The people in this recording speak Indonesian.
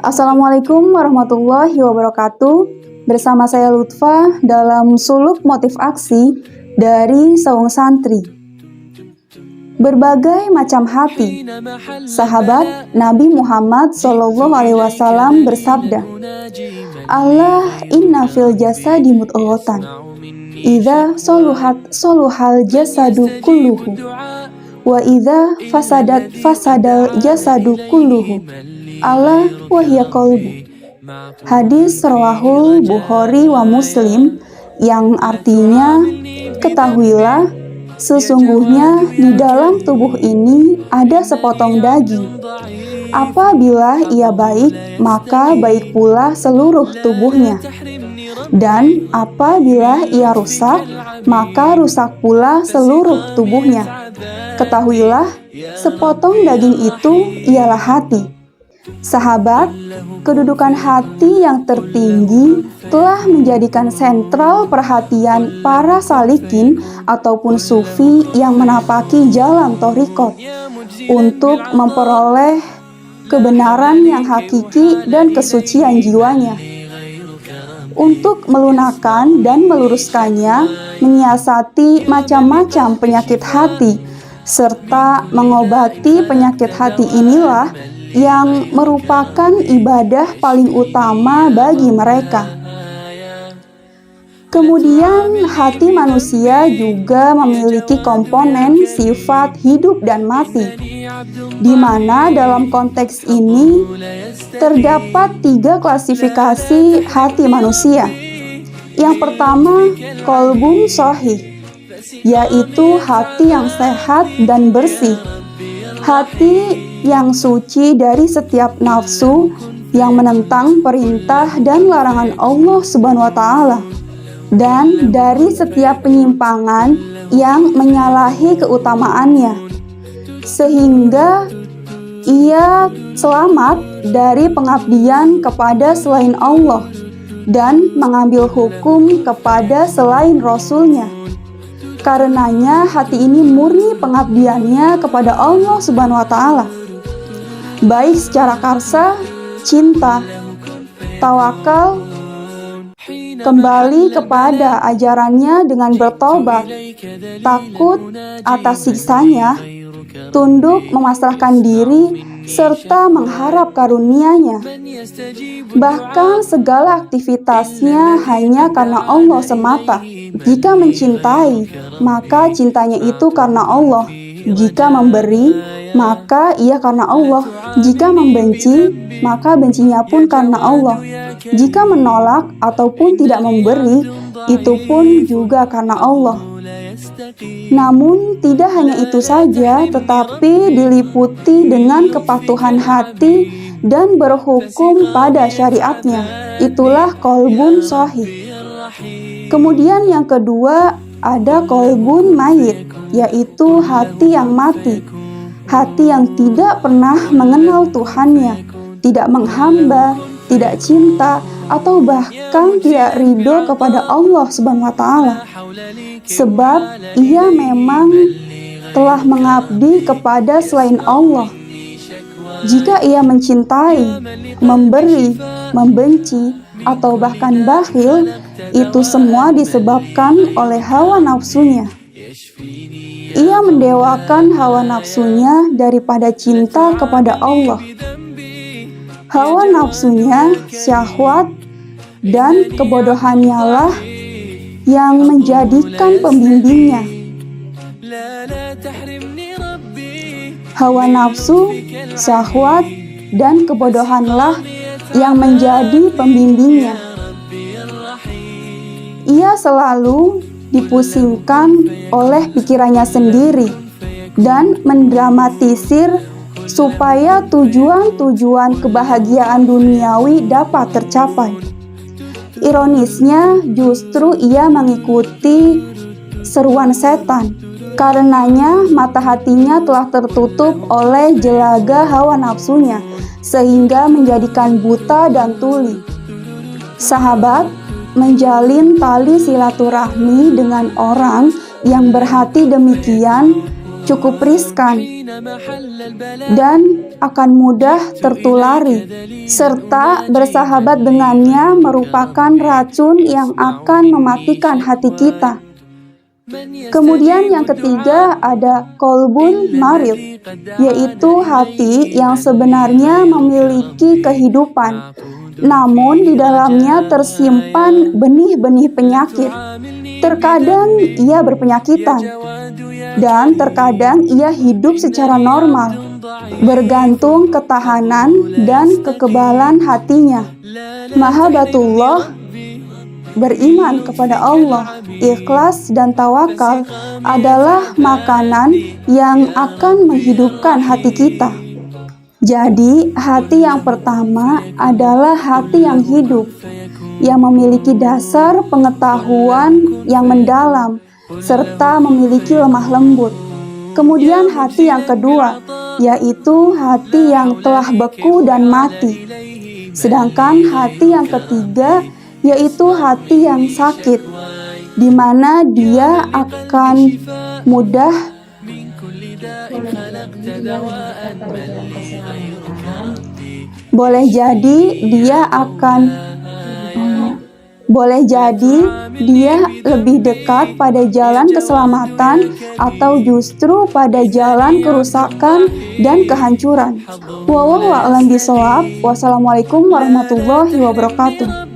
Assalamualaikum warahmatullahi wabarakatuh. Bersama saya Lutfa dalam suluk motif aksi dari Saung Santri. Berbagai macam hati. Sahabat Nabi Muhammad SAW bersabda, Allah inna fil jasadi mudghatan. Idza soluhat soluhal jasadu kulluhu. Wa idza fasadat fasadal jasadu kulluhu. Allah wahya qalbu. Hadis rawahul Bukhari wa Muslim, yang artinya, ketahuilah sesungguhnya di dalam tubuh ini ada sepotong daging. Apabila ia baik, maka baik pula seluruh tubuhnya. Dan apabila ia rusak, maka rusak pula seluruh tubuhnya. Ketahuilah, sepotong daging itu ialah hati. Sahabat, kedudukan hati yang tertinggi telah menjadikan sentral perhatian para salikin ataupun sufi yang menapaki jalan thariqat untuk memperoleh kebenaran yang hakiki dan kesucian jiwanya. Untuk melunakkan dan meluruskannya, menyiasati macam-macam penyakit hati, serta mengobati penyakit hati inilah yang merupakan ibadah paling utama bagi mereka. Kemudian hati manusia juga memiliki komponen sifat hidup dan mati, di mana dalam konteks ini terdapat 3 klasifikasi hati manusia. Yang pertama, qalbun shahih, yaitu hati yang sehat dan bersih. Hati yang suci dari setiap nafsu yang menentang perintah dan larangan Allah Subhanahu wa Ta'ala, dan dari setiap penyimpangan yang menyalahi keutamaannya, sehingga ia selamat dari pengabdian kepada selain Allah dan mengambil hukum kepada selain Rasul-Nya. Karenanya hati ini murni pengabdiannya kepada Allah Subhanahu wa Ta'ala, baik secara karsa, cinta, tawakal, kembali kepada ajarannya dengan bertobat, takut atas siksanya, tunduk memasrahkan diri, serta mengharap karunia-Nya. Bahkan segala aktivitasnya hanya karena Allah semata. Jika mencintai, maka cintanya itu karena Allah. Jika memberi, maka ia karena Allah. Jika membenci, maka bencinya pun karena Allah. Jika menolak ataupun tidak memberi, itu pun juga karena Allah. Namun tidak hanya itu saja, tetapi diliputi dengan kepatuhan hati dan berhukum pada syariatnya. Itulah qalbun shahih. Kemudian yang kedua ada qalbun mayit, yaitu hati yang mati. Hati yang tidak pernah mengenal Tuhannya, tidak menghamba, tidak cinta, atau bahkan tidak ridho kepada Allah Subhanahu wa Ta'ala. Sebab ia memang telah mengabdi kepada selain Allah. Jika ia mencintai, memberi, membenci, atau bahkan bakhil, itu semua disebabkan oleh hawa nafsunya. Ia mendewakan hawa nafsunya daripada cinta kepada Allah. Hawa nafsunya, syahwat, dan kebodohannya lah yang menjadikan pembimbingnya. Hawa nafsu, syahwat, dan kebodohanlah yang menjadi pembimbingnya. Ia selalu dipusingkan oleh pikirannya sendiri dan mendramatisir supaya tujuan-tujuan kebahagiaan duniawi dapat tercapai. Ironisnya, justru ia mengikuti seruan setan. Karenanya mata hatinya telah tertutup oleh jelaga hawa nafsunya, sehingga menjadikan buta dan tuli. Sahabat, menjalin tali silaturahmi dengan orang yang berhati demikian cukup riskan dan akan mudah tertulari, serta bersahabat dengannya merupakan racun yang akan mematikan hati kita. Kemudian yang ketiga ada kolbun marid, yaitu hati yang sebenarnya memiliki kehidupan, namun di dalamnya tersimpan benih-benih penyakit. Terkadang ia berpenyakitan, dan terkadang ia hidup secara normal, bergantung ketahanan dan kekebalan hatinya. Mahabbatullah, beriman kepada Allah, ikhlas dan tawakal adalah makanan yang akan menghidupkan hati kita. Jadi, hati yang pertama adalah hati yang hidup, yang memiliki dasar pengetahuan yang mendalam, serta memiliki lemah lembut. Kemudian hati yang kedua, yaitu hati yang telah beku dan mati. Sedangkan hati yang ketiga, yaitu hati yang sakit, di mana dia akan mudah boleh jadi dia lebih dekat pada jalan keselamatan atau justru pada jalan kerusakan dan kehancuran. Wallahu a'lam bishawab. Wassalamualaikum warahmatullahi wabarakatuh.